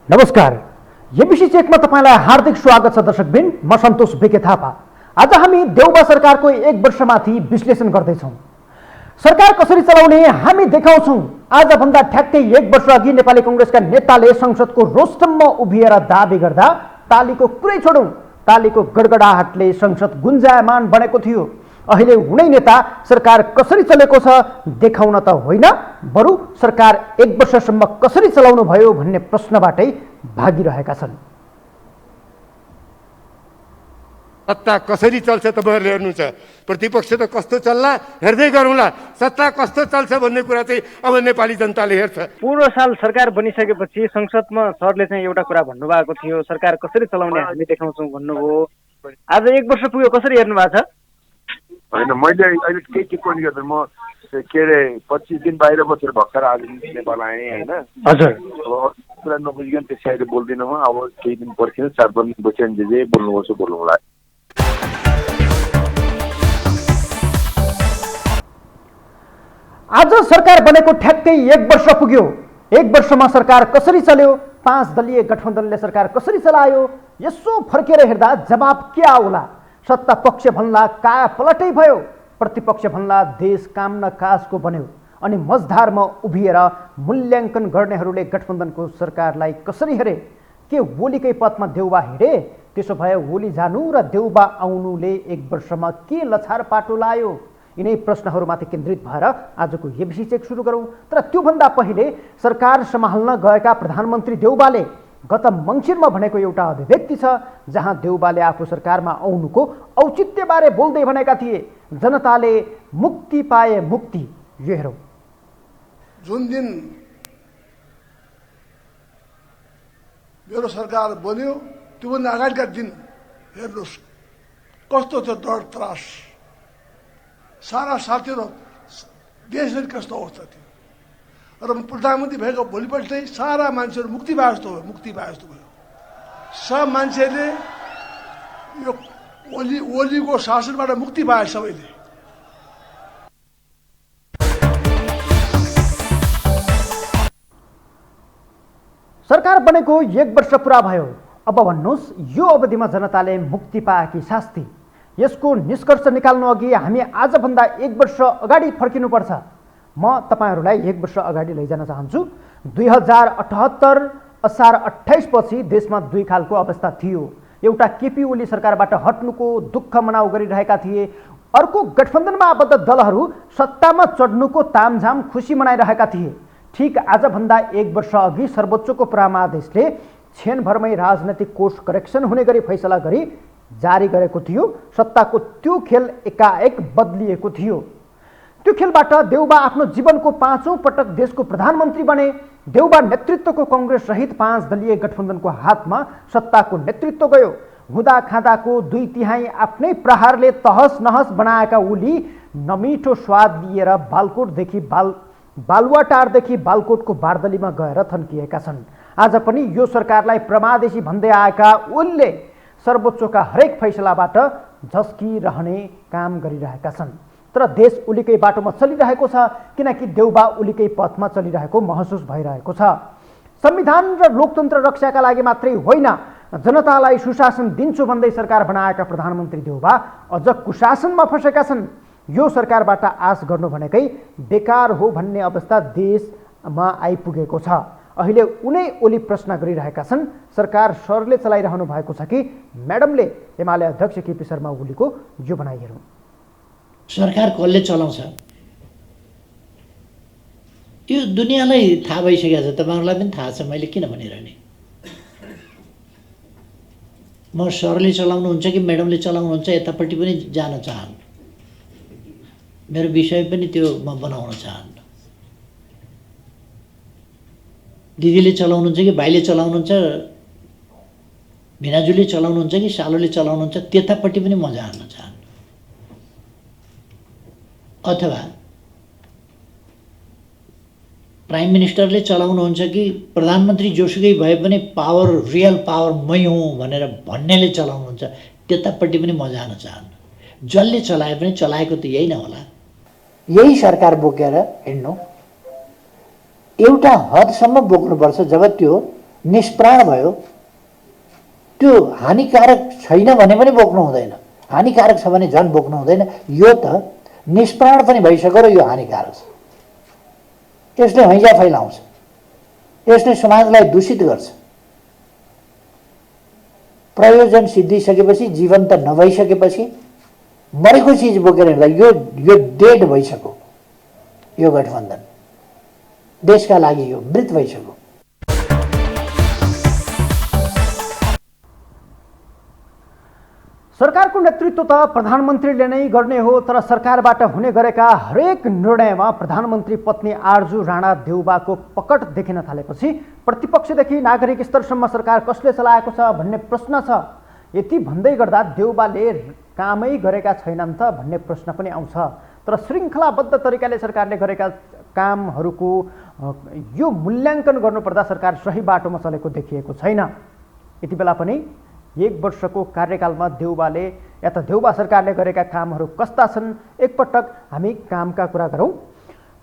नमस्कार। एबिसी चेकमा तपाईलाई हार्दिक स्वागत छ दर्शकबिन। म सन्तोष बेके थापा। आज हामी देउबा सरकारको 1 वर्षमाथि विश्लेषण गर्दैछौँ। सरकार कसरी चलाउने हामी देखाउँछौँ। आजभन्दा ठ्याक्कै 1 वर्ष अघि नेपाली कांग्रेसका नेताले संसदको रोस्टममा उभिएर दाबी गर्दा तालीको कुरै छोडौँ, तालीको गडगडाहटले संसद गुन्जायमान बनेको थियो। अहिले हुनै नेता सरकार कसरी चलेको छ देखाउन त होइन, बरु सरकार 1 वर्षसम्म कसरी चलाउनु भयो भन्ने प्रश्नबाटै भागिरहेका छन्। सत्ता कसरी चल्छ तपाईहरुले हेर्नुहुन्छ। प्रतिपक्ष त कस्तो चल्ला हेर्दै गरौँला। सत्ता कस्तो चल्छ भन्ने कुरा चाहिँ अब नेपाली जनताले हेर्छ। पूर्व साल सरकार बनिसकेपछि संसदमा सरले चाहिँ एउटा कुरा भन्नुभएको थियो, सरकार कसरी चलाउने हामी देखाउँछौँ भन्नुभयो। आज 1 वर्ष पुग्यो, कसरी हेर्नु भएको छ? होइन, मैले अहिले केही टिप्पणी गर्दैन। म के अरे 25 दिन बाहिर बसेर भर्खर आज नेपाल आएँ होइन। हजुर, अब कुरा नबुझिकन त्यसै अहिले बोल्दिनँ म। अब केही दिन पर्खिनु, 4-5 दिन बस्यो भने जे बोल्नुपर्छ बोल्नुलाई। आज सरकार बनेको ठ्याक्कै 1 वर्ष पुग्यो। 1 वर्षमा सरकार कसरी चल्यो, 5 दलीय गठबन्धनले सरकार कसरी चलायो, यसो फर्केर हेर्दा जवाब के आउला? सत्ता पक्ष भन्ला काया पलटै भयो, प्रतिपक्ष भन्ला देश काम न काजको बन्यो। अनि मझधारमा उभिएर मूल्याङ्कन गर्नेहरूले गठबन्धनको सरकारलाई कसरी हेरे? के ओलीकै पथमा देउबा हिँडे? त्यसो भए ओली जानु र देउबा आउनुले 1 वर्षमा के लछार पाटो लायो? यिनै प्रश्नहरूमाथि केन्द्रित भएर आजको एबिसी चेक सुरु गरौँ। तर त्योभन्दा पहिले सरकार सम्हाल्न गएका प्रधानमन्त्री देउबाले गत मङ्सिरमा भनेको एउटा अभिव्यक्ति छ, जहाँ देउबाले आफू सरकारमा आउनुको औचित्यबारे बोल्दै भनेका थिए, जनताले मुक्ति पाए मुक्ति। यो हेरौँ। जुन दिन मेरो सरकार बन्यो त्योभन्दा अगाडिका दिन हेर्नुहोस् कस्तो थियो डर त्रास। सारा साथीहरू देशभरि कस्तो अवस्था थियो। र प्रधानमन्त्री भएको भोलिपल्टै सारा मान्छेहरू मुक्ति पाए जस्तो भयो, मुक्ति पाए जस्तो भयो। सब मान्छेले यो ओलीको शासनबाट मुक्ति पाए सबैले। सरकार बनेको 1 वर्ष पुरा भयो। अब भन्नुहोस्, यो अवधिमा जनताले मुक्ति पाए कि शास्ति? यसको निष्कर्ष निकाल्नु अघि हामी आजभन्दा 1 वर्ष अगाडि फर्किनुपर्छ। म तपाईहरूलाई 1 वर्ष अगाडि लैजान चाहन्छु। 2078 असार 28 पछि देशमा 2 खालको अवस्था थियो। एउटा केपी ओली सरकारबाट हट्नुको दुःख मनाउ गरिरहेका थिए, अर्को गठबन्धनमा आबद्ध दलहरू सत्तामा चढ्नुको तामझाम खुसी मनाइरहेका थिए। ठिक आजभन्दा 1 वर्ष अघि सर्वोच्चको परामर्शले क्षणभरमै राजनैतिक कोर्स करेक्सन हुने गरी फैसला गरी जारी गरेको थियो। सत्ताको त्यो खेल एकाएक बदलिएको थियो। त्यो खेलबाट देउबा आफ्नो जीवनको 5औं पटक देशको प्रधानमन्त्री बने। देउबा नेतृत्वको कांग्रेस सहित 5 दलीय गठबन्धनको हातमा सत्ताको नेतृत्व गयो। हुँदा खाँदाको 2/3 आफ्नै प्रहारले तहस नहस बनाएका ओली नमिठो स्वाद लिएर बालकोटदेखि बालुवाटारदेखि बालकोटको बारदलीमा गएर थन्किएका छन्। आज पनि यो सरकारलाई प्रमादेशी भन्दै आएका ओलीले सर्वोच्चका हरेक फैसलाबाट झस्किरहने काम गरिरहेका छन्। तर देश ओलीकै बाटोमा चलिरहेको छ, किनकि देउबा ओलीकै पथमा चलिरहेको महसुस भइरहेको छ। संविधान र लोकतन्त्र रक्षाका लागि मात्रै होइन, जनतालाई सुशासन दिन्छु भन्दै सरकार बनाएका प्रधानमन्त्री देउबा अझ कुशासनमा फँसेका छन्। यो सरकारबाट आश गर्नु भनेकै बेकार हो भन्ने अवस्था देशमा आइपुगेको छ। अहिले उनै ओली प्रश्न गरिरहेका छन्, सरकार सरले चलाइरहनु भएको छ कि म्याडमले? एमाले अध्यक्ष केपी शर्मा ओलीको यो भनाइ हेरौँ। सरकार कसले चलाउँछ यो दुनियाँलाई थाहा भइसकेको छ, तपाईँहरूलाई पनि थाहा छ। मैले किन भनिरहने? म सरले चलाउनुहुन्छ कि म्याडमले चलाउनुहुन्छ यतापट्टि पनि जान चाहन्न। मेरो विषय पनि त्यो म बनाउन चाहन्न। दिदीले चलाउनुहुन्छ कि भाइले चलाउनुहुन्छ, भिनाजुले चलाउनुहुन्छ कि सालोले चलाउनुहुन्छ, त्यतापट्टि पनि म जान्न चाहन्न। अथवा प्राइम मिनिस्टरले चलाउनुहुन्छ कि प्रधानमन्त्री जोसुकै भए पनि पावर, रियल पावर मै हुँ भनेर भन्नेले चलाउनुहुन्छ, त्यतापट्टि पनि म जान चाहन्न। जसले चलाए पनि चलाएको त यही नै होला। यही सरकार बोकेर हिँड्नु एउटा हदसम्म बोक्नुपर्छ, जब त्यो निष्प्राण भयो, त्यो हानिकारक छैन भने पनि बोक्नु हुँदैन, हानिकारक छ भने झन् बोक्नु हुँदैन। यो त निष्प्राण पनि भइसक्यो र यो हानिकारक छ। यसले हैजा फैलाउँछ, यसले समाजलाई दूषित गर्छ। प्रयोजन सिद्धिसकेपछि, जीवन त नभइसकेपछि मरेको चिज बोकेर हिँड्दा यो डेड भइसक्यो। यो गठबन्धन देशका लागि यो मृत भइसक्यो। सरकारको नेतृत्व त प्रधानमन्त्रीले नै गर्ने हो, तर सरकारबाट हुने गरेका हरेक निर्णयमा प्रधानमन्त्री पत्नी आरजू राणा देउबाको पकड देखिन थालेपछि प्रतिपक्षदेखि नागरिक स्तरसम्म सरकार कसले चलाएको छ भन्ने प्रश्न छ। यति भन्दै गर्दा देउबाले कामै गरेका छैनन् त भन्ने प्रश्न पनि आउँछ। तर श्रृङ्खलाबद्ध तरिकाले सरकारले गरेका कामहरूको यो मूल्याङ्कन गर्नुपर्दा सरकार सही बाटोमा चलेको देखिएको छैन। यति बेला पनि 1 वर्षको कार्यकालमा देउबाले या त देउबा सरकारले गरेका कामहरू कस्ता छन्, एकपटक हामी कामका कुरा गरौँ।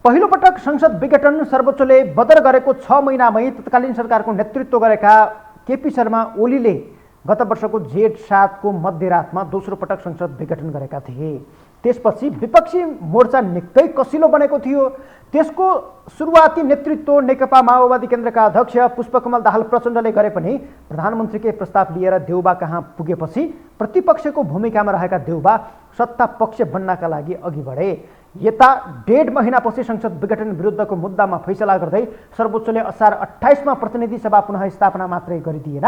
पहिलो पटक संसद विघटन सर्वोच्चले बदर गरेको 6 महिनामै तत्कालीन सरकारको नेतृत्व गरेका केपी शर्मा ओलीले गत वर्षको जेठ 7 को मध्यरातमा दोस्रो पटक संसद विघटन गरेका थिए। त्यसपछि विपक्षी मोर्चा निकै कसिलो बनेको थियो। त्यसको सुरुवाती नेतृत्व नेकपा माओवादी केन्द्रका अध्यक्ष पुष्पकमल दाहाल प्रचण्डले गरे पनि प्रधानमन्त्रीकै प्रस्ताव लिएर देउबा कहाँ पुगेपछि प्रतिपक्षको भूमिकामा रहेका देउबा सत्ता पक्ष बन्नका लागि अघि बढे। यता 1.5 महिनापछि संसद विघटन विरुद्धको मुद्दामा फैसला गर्दै सर्वोच्चले असार 28 मा प्रतिनिधि सभा पुनः स्थापना मात्रै गरिदिएन,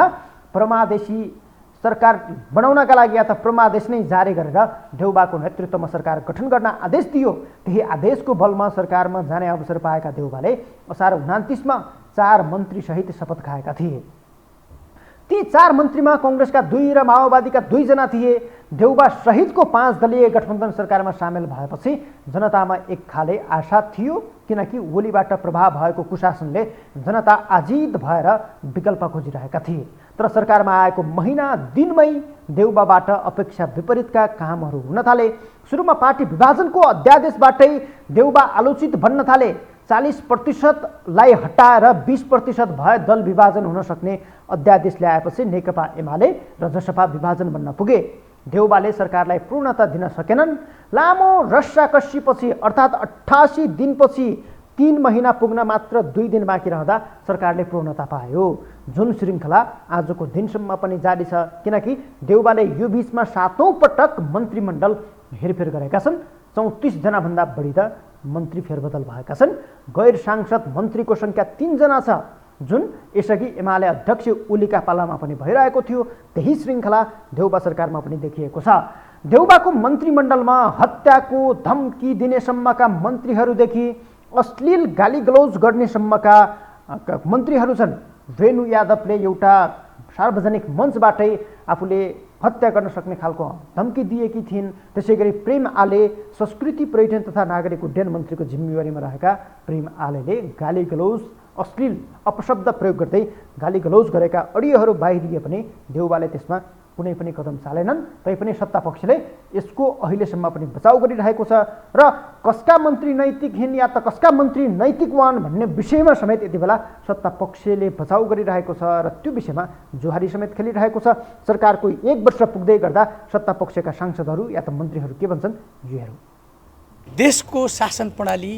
परमादेशी सरकार बनाउनका लागि या त परमादेश नै जारी गरेर देउबाको नेतृत्वमा सरकार गठन गर्न आदेश दियो। त्यही आदेशको बलमा सरकारमा जाने अवसर पाएका देउबाले असार 29 मा 4 मन्त्री सहित शपथ खाएका थिए। ती 4 मन्त्रीमा कांग्रेसका 2 र माओवादीका 2 जना थिए। देउबा सहितको 5 दलीय गठबन्धन सरकारमा सामेल भएपछि जनतामा एक खाले आशा थियो, किनकि ओलीबाट प्रभाव भएको कुशासनले जनता आजित भएर विकल्प खोजिरहेका थिए। तर सरकारमा आएको महिना दिनमै देउबाबाट अपेक्षा विपरीतका कामहरू हुन थाले। सुरुमा पार्टी विभाजनको अध्यादेशबाटै देउबा आलोचित बन्न थाले। 40% लाई हटाएर 20% भए दल विभाजन हुन सक्ने अध्यादेश ल्याएपछि नेकपा एमाले र जसपा विभाजन बन्न पुगे। देउबाले सरकारलाई पूर्णता दिन सकेनन्। लामो रस्साकस्सीपछि अर्थात् 88 दिनपछि 3 महिना पुग्न मात्र 2 दिन बाँकी रहँदा सरकारले पूर्णता पायो, जुन श्रृङ्खला आजको दिनसम्म पनि जारी छ। किनकि देउबाले यो बीचमा 7औं पटक मन्त्रीमण्डल हेरफेर गरेका छन्। 34 जनाभन्दा बढी त मन्त्री फेरबदल भएका छन्। गैर सांसद मन्त्रीको सङ्ख्या 3 जना छ, जुन यसअघि एमाले अध्यक्ष ओलीका पालामा पनि भइरहेको थियो। त्यही श्रृङ्खला देउबा सरकारमा पनि देखिएको छ। देउबाको मन्त्रीमण्डलमा हत्याको धम्की दिनेसम्मका मन्त्रीहरूदेखि अश्लील गालीगलौज गर्नेसम्मका मन्त्रीहरू छन्। रेणु यादवले एउटा सार्वजनिक मञ्चबाटै आफूले हत्या गर्न सक्ने खालको धम्की दिएकी थिइन्। त्यसैगरी प्रेम आले संस्कृति पर्यटन तथा नागरिक उड्डयन मन्त्रीको जिम्मेवारीमा रहेका प्रेम आलेले गालीगलौज अश्लील अपशब्द प्रयोग गर्दै गालीगलौज गरेका अडियोहरू बाहिरिए पनि देउबाले त्यसमा कुनै पनि कदम चालेनन्। तैपनि सत्ता पक्षले यसको अहिलेसम्म पनि बचाउ गरिरहेको छ र कसका मन्त्री नैतिकहीन या त कसका मन्त्री नैतिकवान भन्ने विषयमा समेत यति बेला सत्ता पक्षले बचाउ गरिरहेको छ र त्यो विषयमा जोहारी समेत खेलिरहेको छ। सरकारको 1 वर्ष पुग्दै गर्दा सत्ता पक्षका सांसदहरू या त मन्त्रीहरू के भन्छन् यो हेरौँ। देशको शासन प्रणाली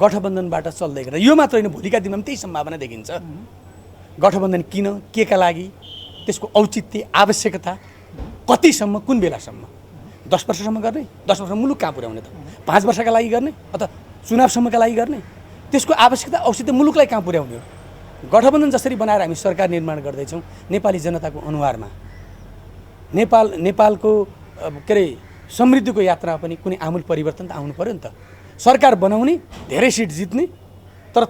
गठबन्धनबाट चल्दै गरेर यो मात्र होइन, भोलिका दिनमा पनि त्यही सम्भावना देखिन्छ। गठबन्धन किन, के का लागि, त्यसको औचित्य आवश्यकता कतिसम्म, कुन बेलासम्म, 10 वर्षसम्म गर्ने, 10 वर्ष मुलुक कहाँ पुर्याउने त, 5 वर्षका लागि गर्ने अथवा चुनावसम्मका लागि गर्ने, त्यसको आवश्यकता औचित्य मुलुकलाई कहाँ पुर्याउने हो। गठबन्धन जसरी बनाएर हामी सरकार निर्माण गर्दैछौँ नेपाली जनताको अनुहारमा नेपालको के अरे समृद्धिको यात्रामा पनि कुनै आमूल परिवर्तन त आउनु पर्यो नि त। सरकार बनाउने, धेरै सिट जित्ने, तर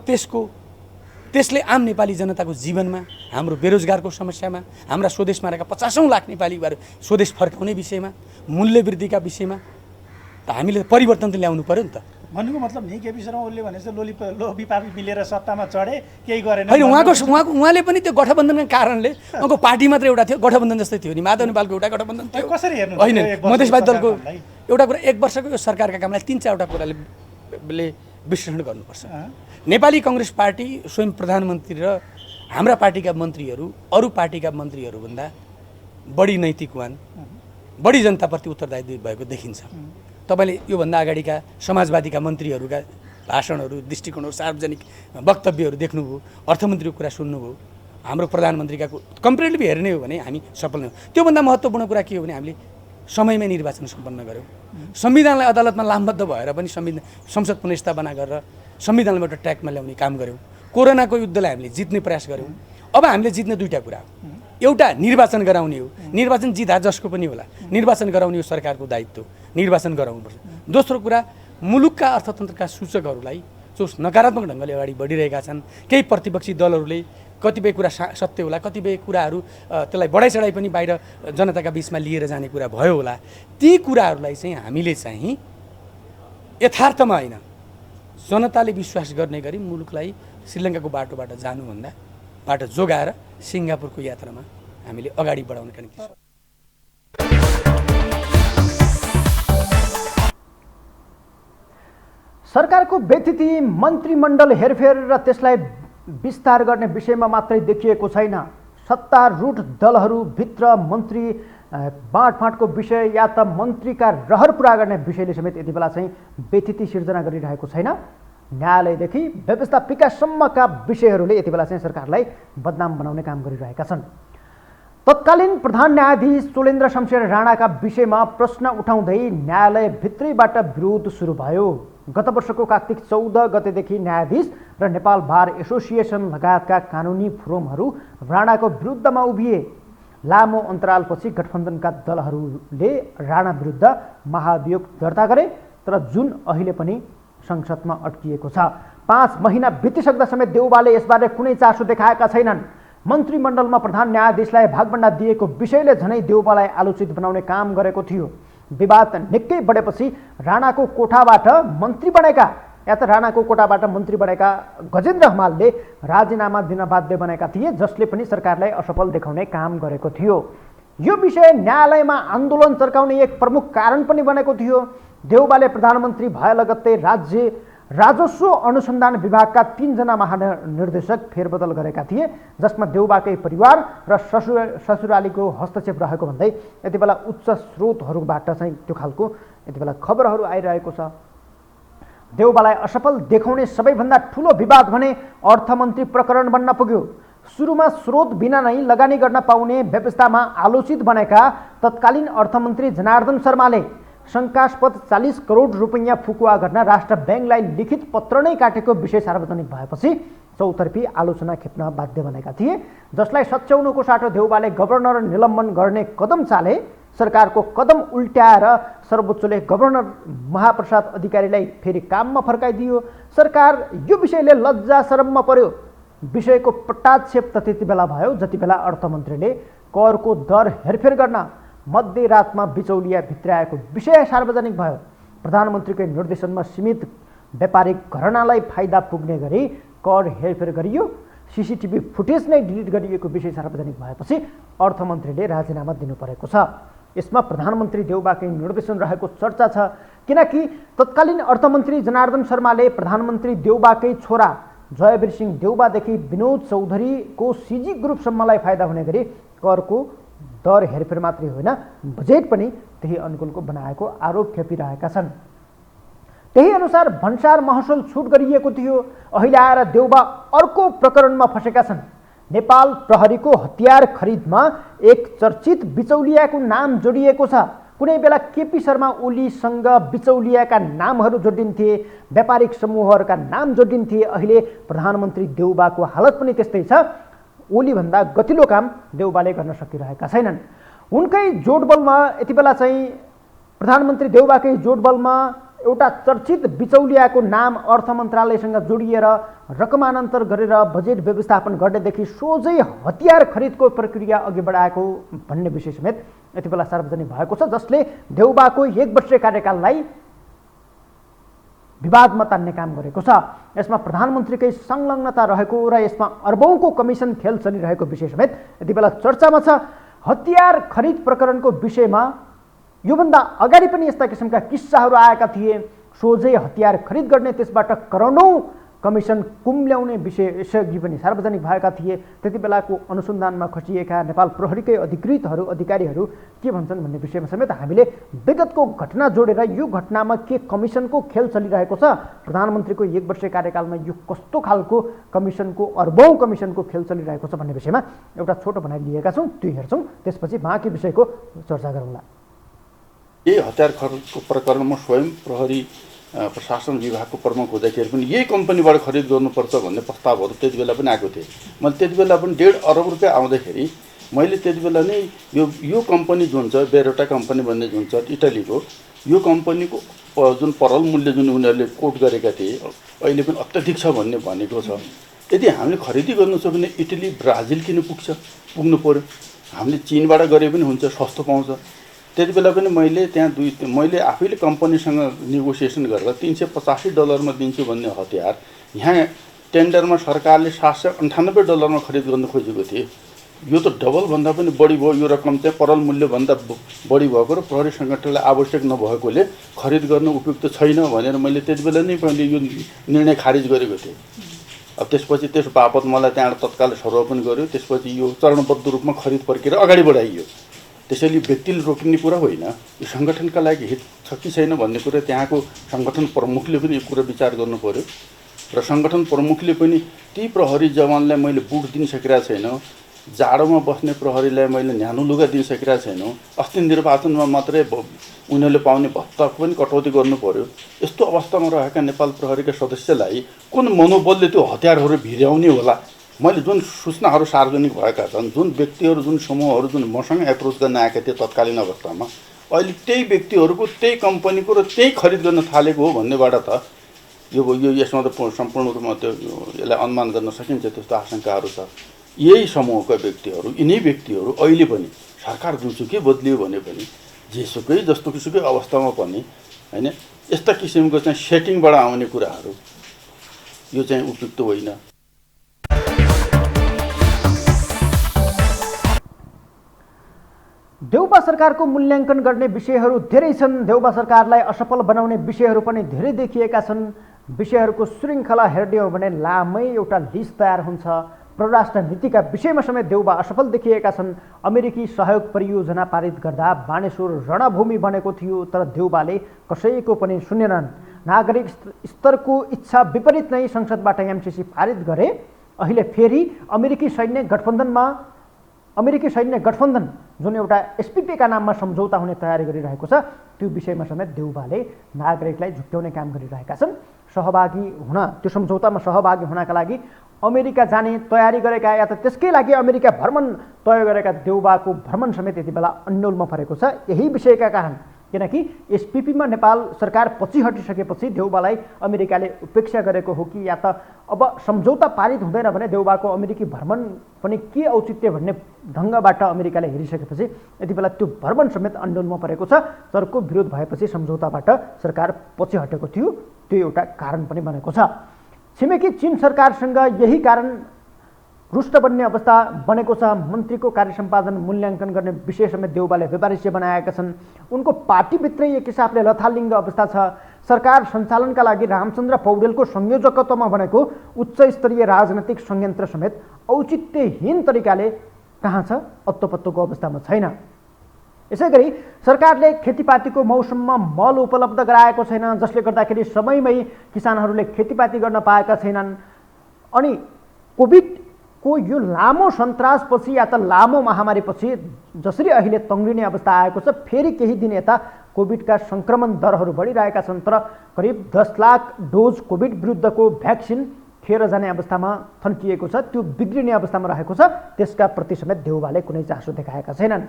त्यसले आम नेपाली जनताको जीवनमा, हाम्रो बेरोजगारको समस्यामा, हाम्रा स्वदेशमा रहेका 50औं लाख नेपालीहरू स्वदेश फर्काउने विषयमा, मूल्य वृद्धिका विषयमा त हामीले परिवर्तन त ल्याउनु पर्यो नि त। भन्नुको मतलब नि केपी शर्मा ओलीले भने जस्तो लोभी पापी मिलेर सत्तामा चढे केही गरेन होइन। उहाँले पनि त्यो गठबन्धनका कारणले उहाँको पार्टी मात्र एउटा थियो, गठबन्धन जस्तै थियो नि। माधव नेपालको एउटा गठबन्धन थियो। कसरी हेर्नु होइन, मधेसवादी दलको एउटा कुरा, 1 वर्षको यो सरकारका कामलाई 3-4 कुराले विश्लेषण गर्नुपर्छ। नेपाली कांग्रेस पार्टी स्वयं प्रधानमन्त्री र हाम्रा पार्टीका मन्त्रीहरू अरू पार्टीका मन्त्रीहरूभन्दा बढी नैतिकवान, बढी जनताप्रति उत्तरदायी भएको देखिन्छ। तपाईँले योभन्दा अगाडिका समाजवादीका मन्त्रीहरूका भाषणहरू, दृष्टिकोणहरू, सार्वजनिक वक्तव्यहरू देख्नुभयो, अर्थमन्त्रीको कुरा सुन्नुभयो। हाम्रो प्रधानमन्त्रीका कम्पेरिटिभ हेर्ने हो भने हामी सफल नै हो। त्योभन्दा महत्त्वपूर्ण कुरा के हो भने हामीले समयमै निर्वाचन सम्पन्न गऱ्यौँ। संविधानलाई अदालतमा लामबद्ध भएर पनि संसद पुनर्स्थापना गरेर संविधानलाई एउटा ट्र्याकमा ल्याउने काम गऱ्यौँ। कोरोनाको युद्धलाई हामीले जित्ने प्रयास गऱ्यौँ। अब हामीले जित्ने दुईवटा कुरा हो। एउटा निर्वाचन गराउने हो, निर्वाचन जिता जसको पनि होला, निर्वाचन गराउने हो सरकारको दायित्व, निर्वाचन गराउनुपर्छ। दोस्रो कुरा, मुलुकका अर्थतन्त्रका सूचकहरूलाई जो नकारात्मक ढङ्गले अगाडि बढिरहेका छन्, केही प्रतिपक्षी दलहरूले कतिपय कुरा सत्य होला, कतिपय कुराहरू त्यसलाई बढाइचढाइ पनि बाहिर जनताका बिचमा लिएर जाने कुरा भयो होला। ती कुराहरूलाई चाहिँ हामीले चाहिँ यथार्थमा होइन, जनताले विश्वास गर्ने गरी मुलुकलाई श्रीलङ्काको बाटोबाट जानुभन्दा बाटो जोगाएर सिङ्गापुरको यात्रामा हामीले अगाडि बढाउनका निम्ति सरकारको व्यतिथि मन्त्रीमण्डल हेरफेर र त्यसलाई विस्तार गर्ने विषयमा मात्रै देखिएको छैन। सत्तारूढ दलहरूभित्र मन्त्री बाँडफाँडको विषय या त मन्त्रीका रहर पुरा गर्ने विषयले समेत यति बेला चाहिँ व्यतिथि सिर्जना गरिरहेको छैन। न्यायालयदेखि व्यवस्थापिकासम्मका विषयहरूले यति बेला चाहिँ सरकारलाई बदनाम बनाउने काम गरिरहेका छन्। तत्कालीन प्रधान न्यायाधीश चोलेन्द्र शमशेर राणाका विषयमा प्रश्न उठाउँदै न्यायालयभित्रैबाट विरोध सुरु भयो। गत वर्षको कार्तिक 14 गतेदेखि न्यायाधीश र नेपाल बार एसोसिएसन लगायतका कानुनी फोरमहरू राणाको विरुद्धमा उभिए। लामो अन्तरालपछि गठबन्धनका दलहरूले राणा विरुद्ध महाभियोग दर्ता गरे, तर जुन अहिले पनि संसदमा अड्किएको छ। 5 महिना बितिसक्दा समेत देउबाले यसबारे कुनै चासो देखाएका छैनन्। मन्त्रीमण्डलमा प्रधान न्यायाधीशलाई भागभण्डा दिएको विषयले झनै देउबालाई आलोचित बनाउने काम गरेको थियो। विवाद निकै बढेपछि राणाको कोठाबाट मन्त्री बनेका या त राणाको कोठाबाट मन्त्री बनेका गजेन्द्र हमालले राजीनामा दिन बाध्य बनेका थिए, जसले पनि सरकारलाई असफल देखाउने काम गरेको थियो। यो विषय न्यायालयमा आन्दोलन चर्काउने एक प्रमुख कारण पनि बनेको थियो। देउबाले प्रधानमन्त्री भए लगत्तै राजस्व अनुसन्धान विभागका 3 जना महानिर्देशक फेरबदल गरेका थिए, जसमा देउबाकै परिवार र ससुरालीको हस्तक्षेप रहेको भन्दै यति बेला उच्च स्रोतहरूबाट चाहिँ त्यो खालको यति बेला खबरहरू आइरहेको छ। देउबालाई असफल देखाउने सबैभन्दा ठुलो विवाद भने अर्थमन्त्री प्रकरण बन्न पुग्यो। सुरुमा स्रोत बिना नै लगानी गर्न पाउने व्यवस्थामा आलोचित बनेका तत्कालीन अर्थमन्त्री जनार्दन शर्माले शङ्कास्पद 40 करोड रुपैयाँ फुकुवा गर्न राष्ट्र ब्याङ्कलाई लिखित पत्र नै काटेको विषय सार्वजनिक भएपछि चौतर्फी आलोचना खेप्न बाध्य बनेका थिए, जसलाई सच्याउनुको साटो देउबाले गभर्नर निलम्बन गर्ने कदम चाले। सरकारको कदम उल्ट्याएर सर्वोच्चले गभर्नर महाप्रसाद अधिकारीलाई फेरि काममा फर्काइदियो। सरकार यो विषयले लज्जा शरममा पर्यो। विषयको पट्टाक्षेप त त्यति बेला भयो जति बेला अर्थमन्त्रीले करको दर हेरफेर गर्न मध्यरातमा बिचौलिया भित्राएको विषय सार्वजनिक भयो। प्रधानमन्त्रीकै निर्देशनमा सीमित व्यापारिक घरानालाई फाइदा पुग्ने गरी कर हेरफेर गरियो। सीसीटीभी फुटेज नै डिलिट गरिएको विषय सार्वजनिक भएपछि अर्थमन्त्रीले राजीनामा दिनुपरेको छ। यसमा प्रधानमन्त्री देउबाकै निर्देशन रहेको चर्चा छ, किनकि तत्कालीन अर्थमन्त्री जनार्दन शर्माले प्रधानमन्त्री देउबाकै छोरा जयवीर सिंह देउबादेखि विनोद चौधरीको सीजी ग्रुपसम्मलाई फाइदा हुने गरी करको दर हेरफेर मात्रै होइन, बजेट पनि त्यही अनुकूलको बनाएको आरोप खेपिरहेका छन्। त्यही अनुसार भन्सार महसुल छुट गरिएको थियो। अहिले आएर देउबा अर्को प्रकरणमा फँसेका छन्। नेपाल प्रहरीको हतियार खरिदमा एक चर्चित बिचौलियाको नाम जोडिएको छ। कुनै बेला केपी शर्मा ओलीसँग बिचौलियाका नामहरू जोडिन्थे, व्यापारिक समूहहरूका नाम जोडिन्थे। अहिले प्रधानमन्त्री देउबाको हालत पनि त्यस्तै छ। ओलीभन्दा गतिलो काम देउबाले गर्न सकिरहेका छैनन्। उनकै जोडबलमा यति बेला चाहिँ प्रधानमन्त्री देउबाकै जोडबलमा एउटा चर्चित बिचौलियाको नाम अर्थ मन्त्रालयसँग जोडिएर रकमान्तरण गरेर बजेट व्यवस्थापन गर्नेदेखि सोझै हतियार खरिदको प्रक्रिया अघि बढाएको भन्ने विषय समेत यति बेला सार्वजनिक भएको छ, जसले देउबाको 1 वर्षीय कार्यकाललाई विवादमा तान्ने काम गरेको छ। यसमा प्रधानमन्त्रीकै संलग्नता रहेको र यसमा अर्बौंको कमिसन खेल चलिरहेको विषय समेत यति बेला चर्चामा छ। हतियार खरिद प्रकरणको विषयमा योभन्दा अगाडि पनि यस्ता किसिमका किस्साहरू आएका थिए। सोझै हतियार खरिद गर्ने, त्यसबाट करोडौं कमिसन कुम्ल्याउने विषय यसअघि पनि सार्वजनिक भएका थिए। त्यति बेलाको अनुसन्धानमा खसिएका नेपाल प्रहरीकै अधिकारीहरू के भन्छन् भन्ने विषयमा समेत हामीले विगतको घटना जोडेर यो घटनामा के कमिसनको खेल चलिरहेको छ, प्रधानमन्त्रीको 1 वर्ष कार्यकालमा यो कस्तो खालको कमिसनको अर्बौं कमिसनको खेल चलिरहेको छ भन्ने विषयमा एउटा छोटो भनाइ लिएका छौँ, त्यो हेर्छौँ, त्यसपछि बाँकी विषयको चर्चा गरौँला। यही हतियार खरिदको प्रकरणमा स्वयं प्रहरी प्रशासन विभागको प्रमुख हुँदाखेरि पनि यही कम्पनीबाट खरिद गर्नुपर्छ भन्ने प्रस्तावहरू त्यति बेला पनि आएको थिए। मैले त्यति बेला पनि 1.5 अरब रुपियाँ आउँदाखेरि मैले त्यति बेला नै यो कम्पनी जुन छ बेरोटा कम्पनी भन्ने जुन छ इटालीको, यो कम्पनीको जुन परल मूल्य जुन उनीहरूले कोट गरेका थिए अहिले पनि अत्याधिक छ भन्ने भनेको छ। यदि हामीले खरिदी गर्नु छ भने इटली ब्राजिल किन पुग्नु पर्यो? हामीले चीनबाट गरे पनि हुन्छ, सस्तो पाउँछ। त्यति बेला पनि मैले त्यहाँ मैले आफैले कम्पनीसँग नेगोसिएसन गरेर $385 दिन्छु भन्ने हतियार यहाँ टेन्डरमा सरकारले $798 खरिद गर्न खोजेको थिए। यो त डबलभन्दा पनि बढी भयो। यो रकम चाहिँ परल मूल्यभन्दा बढी भएको र प्रहरी सङ्गठनलाई आवश्यक नभएकोले खरिद गर्न उपयुक्त छैन भनेर मैले त्यति बेला नै मैले यो निर्णय खारिज गरेको थिएँ। अब त्यसपछि त्यस बापत मलाई त्यहाँबाट तत्काल सरुवा पनि गर्यो। त्यसपछि यो चरणबद्ध रूपमा खरिद प्रक्रिया अगाडि बढाइयो। त्यसैले व्यक्तिले रोकिने कुरा होइन, यो सङ्गठनका लागि हित छ कि छैन भन्ने कुरा त्यहाँको सङ्गठन प्रमुखले पनि यो कुरा विचार गर्नु पर्यो। र सङ्गठन प्रमुखले पनि ती प्रहरी जवानलाई मैले बुट दिन सकिरहेको छैन, जाडोमा बस्ने प्रहरीलाई मैले न्यानो लुगा दिन सकिरहेको छैन, अस्ति निर्वाचनमा मात्रै उनीहरूले पाउने भत्ता पनि कटौती गर्नु पर्यो। यस्तो अवस्थामा रहेका नेपाल प्रहरीका सदस्यलाई कुन मनोबलले त्यो हतियारहरू भिर्याउने होला? मैले जुन सूचनाहरू सार्वजनिक भएका छन्, जुन व्यक्तिहरू जुन समूहहरू जुन मसँग एप्रोच गर्न आएका थिए तत्कालीन अवस्थामा, अहिले त्यही व्यक्तिहरूको त्यही कम्पनीको र त्यही खरिद गर्न थालेको हो भन्नेबाट त यो यसमा त सम्पूर्ण रूपमा त्यो यसलाई अनुमान गर्न सकिन्छ। त्यस्तो आशंकाहरू छ। यही समूहका व्यक्तिहरू, यिनै व्यक्तिहरू अहिले पनि सरकार जुनसुकै बदलियो भने पनि जेसुकै जस्तोसुकै अवस्थामा पनि होइन यस्ता किसिमको चाहिँ सेटिङबाट आउने कुराहरू यो चाहिँ उपयुक्त होइन। देउबा सरकारको मूल्याङ्कन गर्ने विषयहरू धेरै छन्। देउबा सरकारलाई असफल बनाउने विषयहरू पनि धेरै देखिएका छन्। विषयहरूको श्रृङ्खला हेर्ने हो भने लामै एउटा लिस्ट तयार हुन्छ। परराष्ट्र नीतिका विषयमा समेत देउबा असफल देखिएका छन्। अमेरिकी सहयोग परियोजना पारित गर्दा बानेश्वर रणभूमि बनेको थियो, तर देउबाले कसैको पनि सुनेनन्। नागरिक स्तरको इच्छा विपरीत नै संसदबाट एमसिसी पारित गरे। अहिले फेरि अमेरिकी सैन्य गठबन्धन जुन एउटा एसपिपीका नाममा सम्झौता हुने तयारी गरिरहेको छ, त्यो विषयमा समेत देउबाले नागरिकलाई झुक्ट्याउने काम गरिरहेका छन्। त्यो सम्झौतामा सहभागी हुनका लागि अमेरिका जाने तयारी गरेका या त त्यसकै लागि अमेरिका भ्रमण तय गरेका देउबाको भ्रमण समेत यति बेला अन्यलमा परेको छ। यही विषयका कारण, किनकि एसपिपीमा नेपाल सरकार पछि हटिसकेपछि देउबालाई अमेरिकाले उपेक्षा गरेको हो कि या त अब सम्झौता पारित हुँदैन भने देउबाको अमेरिकी भ्रमण पनि के औचित्य भन्ने ढङ्गबाट अमेरिकाले हेरिसकेपछि यति बेला त्यो भ्रमण समेत अन्यलमा परेको छ। चर्को विरोध भएपछि सम्झौताबाट सरकार पछि हटेको थियो, त्यो एउटा कारण पनि बनेको छ। छिमेकी चीन सरकारसँग यही कारण रुष्ट बन्ने अवस्था बनेको छ। मन्त्रीको कार्य सम्पादन मूल्याङ्कन गर्ने विषय समेत देउबाले व्यवहारिष्य बनाएका छन्। उनको पार्टीभित्रै एक हिसाबले लथालिङ्ग अवस्था छ। सरकार सञ्चालनका लागि रामचन्द्र पौडेलको संयोजकत्वमा बनेको उच्च स्तरीय राजनैतिक संयन्त्र समेत औचित्यहीन तरिकाले कहाँ छ, अत्तोपत्तोको अवस्थामा छैन। यसै गरी सरकारले खेतीपातीको मौसममा मल उपलब्ध गराएको छैन, जसले गर्दाखेरि समयमै किसानहरूले खेतीपाती गर्न पाएका छैनन्। अनि कोभिडको यो लामो सन्तासपछि या त लामो महामारीपछि जसरी अहिले तङ्ग्रिने अवस्था आएको छ, फेरि केही दिन यता कोभिडका सङ्क्रमण दरहरू बढिरहेका छन्। तर करिब 10 लाख डोज कोभिड विरुद्धको भ्याक्सिन खेर जाने अवस्थामा थन्किएको छ, त्यो बिग्रिने अवस्थामा रहेको छ। त्यसका प्रति समेत देउबाले कुनै चासो देखाएका छैनन्।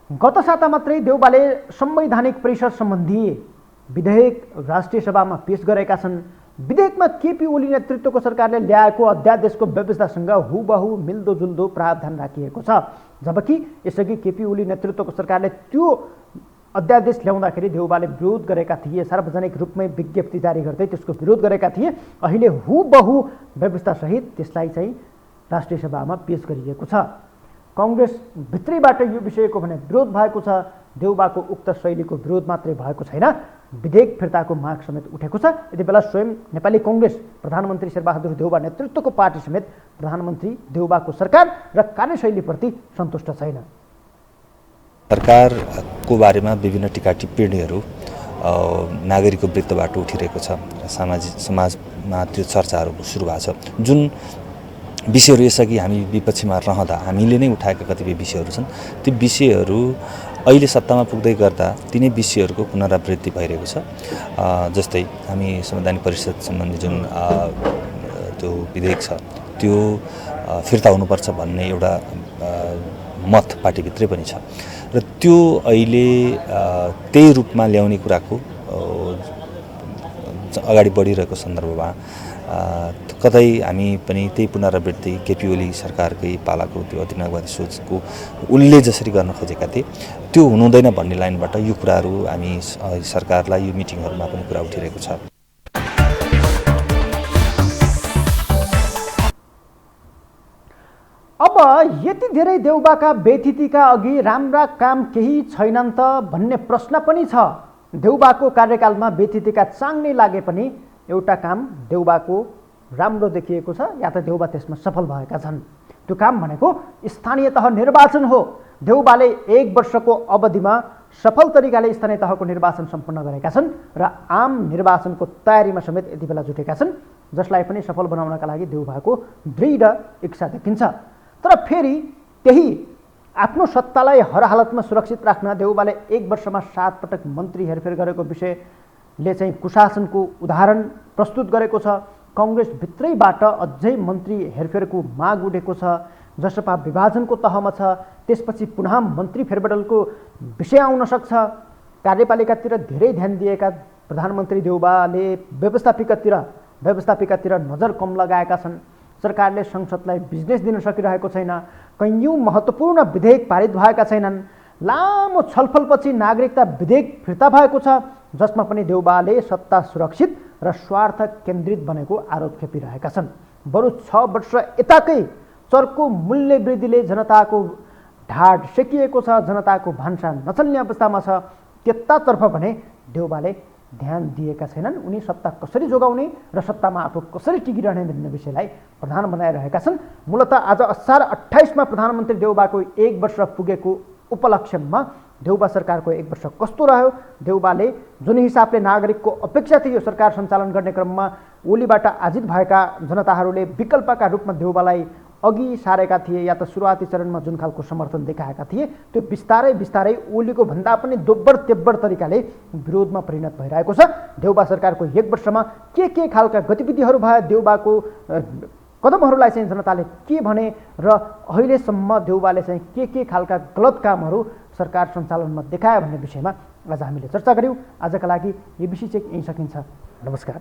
गत साता मात्रै देउबाले संवैधानिक परिषद सम्बन्धी विधेयक राष्ट्रिय सभामा पेश गरेका छन्। विधेयकमा केपी ओली नेतृत्वको सरकारले ल्याएको अध्यादेशको व्यवस्थासँग हुबहु मिल्दोजुल्दो प्रावधान राखिएको छ, जबकि यसअघि केपी ओली नेतृत्वको सरकारले त्यो अध्यादेश ल्याउँदाखेरि देउबाले विरोध गरेका थिए। सार्वजनिक रूपमै विज्ञप्ति जारी गर्दै त्यसको विरोध गरेका थिए। अहिले हुबहु व्यवस्थासहित त्यसलाई चाहिँ राष्ट्रिय सभामा पेश गरिएको छ। कांग्रेस भित्रैबाट यो विषयको भने विरोध भएको छ। देउबाको उक्त शैलीको विरोध मात्रै भएको छैन, विधेयक फिर्ताको माग समेत उठेको छ। यति बेला स्वयं नेपाली कङ्ग्रेस प्रधानमन्त्री शेरबहादुर देउबा नेतृत्वको पार्टी समेत प्रधानमन्त्री देउबाको सरकार र कार्यशैलीप्रति सन्तुष्ट छैन। सरकारको बारेमा विभिन्न टीका टिप्पणीहरू नागरिकको वृत्तबाट उठिरहेको छ। समाजमा त्यो चर्चाहरू सुरु भएको छ। जुन विषयहरू यसअघि हामी विपक्षमा रहँदा हामीले नै उठाएका कतिपय विषयहरू छन्, ती विषयहरू अहिले सत्तामा पुग्दै गर्दा तिनै विषयहरूको पुनरावृत्ति भइरहेको छ। जस्तै हामी संवैधानिक परिषद सम्बन्धी जुन त्यो विधेयक छ त्यो फिर्ता हुनुपर्छ भन्ने एउटा मत पार्टीभित्रै पनि छ र त्यो अहिले त्यही रूपमा ल्याउने कुराको अगाडि बढिरहेको सन्दर्भमा कतै हामी पनि त्यही पुनरावृत्ति केपी ओली सरकारकै पालाको त्यो अधिनायकवादी सोचको उनले जसरी गर्न खोजेका थिए त्यो हुनुहुँदैन भन्ने लाइनबाट यो कुराहरू हामी सरकारलाई यो मिटिङहरूमा पनि कुरा उठिरहेको छ। अब यति धेरै देउबाका व्यतिथिका अघि राम्रा काम केही छैनन् त भन्ने प्रश्न पनि छ। देउबाको कार्यकालमा व्यतिथिका चाङ्नै लागे पनि एउटा काम देउबाको राम्रो देखिएको छ या त देउबा त्यसमा सफल भएका छन्। त्यो काम भनेको स्थानीय तह निर्वाचन हो। देउबाले 1 वर्षको अवधिमा सफल तरिकाले स्थानीय तहको निर्वाचन सम्पन्न गरेका छन् र आम निर्वाचनको तयारीमा समेत यति बेला जुटेका छन्, जसलाई पनि सफल बनाउनका लागि देउबाको दृढ इच्छा देखिन्छ। तर फेरि त्यही आफ्नो सत्तालाई हर हालतमा सुरक्षित राख्न देउबाले 1 वर्षमा 7 पटक मन्त्री हेरफेर गरेको विषयले चाहिँ कुशासनको उदाहरण प्रस्तुत गरेको छ। कङ्ग्रेसभित्रैबाट अझै मन्त्री हेरफेरको माग उठेको छ। जसपा विभाजनको तहमा छ, त्यसपछि पुनः मन्त्री फेरबदलको विषय आउन सक्छ। कार्यपालिकातिर धेरै ध्यान दिएका प्रधानमन्त्री देउबाले व्यवस्थापिकातिर नजर कम लगाएका छन्। सरकारले संसदलाई बिजनेस दिन सकिरहेको छैन। कैयौँ महत्त्वपूर्ण विधेयक पारित भएका छैनन्। लामो छलफलपछि नागरिकता विधेयक फिर्ता भएको छ, जसमा पनि देउबाले सत्ता सुरक्षित र स्वार्थ केन्द्रित बनेको आरोप खेपिरहेका छन्। बरु 6 वर्ष यताकै चर्को मूल्य वृद्धिले जनताको ढाड सेकिएको छ, जनताको भान्सा नचल्ने अवस्थामा छ। त्यतातर्फ भने देउबाले ध्यान दिएका छैनन्। उनी सत्ता कसरी जोगाउने र सत्तामा आफू कसरी टिकिरहने भन्ने विषयलाई प्रधान बनाइरहेका छन्। मूलतः आज असार 28मा प्रधानमन्त्री देउबाको 1 वर्ष पुगेको उपलक्ष्यमा देउबा सरकारको 1 वर्ष कस्तो रह्यो, देउबाले जुन हिसाबले नागरिकको अपेक्षा थियो सरकार सञ्चालन गर्ने क्रममा ओलीबाट आजित भएका जनताहरूले विकल्पका रूपमा देउबालाई अघि सारेका थिए या त सुरुवाती चरणमा जुन खालको समर्थन देखाएका थिए त्यो बिस्तारै बिस्तारै ओलीको भन्दा पनि दोब्बर तेब्बर तरिकाले विरोधमा परिणत भइरहेको छ। देउबा सरकारको 1 वर्षमा के खालका गतिविधिहरू भए, देउबाको कदमहरूलाई चाहिँ जनताले के भने र अहिलेसम्म देउबाले चाहिँ के खालका गलत कामहरू सरकार सञ्चालनमा देखायो भन्ने विषयमा आज हामीले चर्चा गऱ्यौँ। आजका लागि एबिसी चेक यहीँ सकिन्छ। नमस्कार।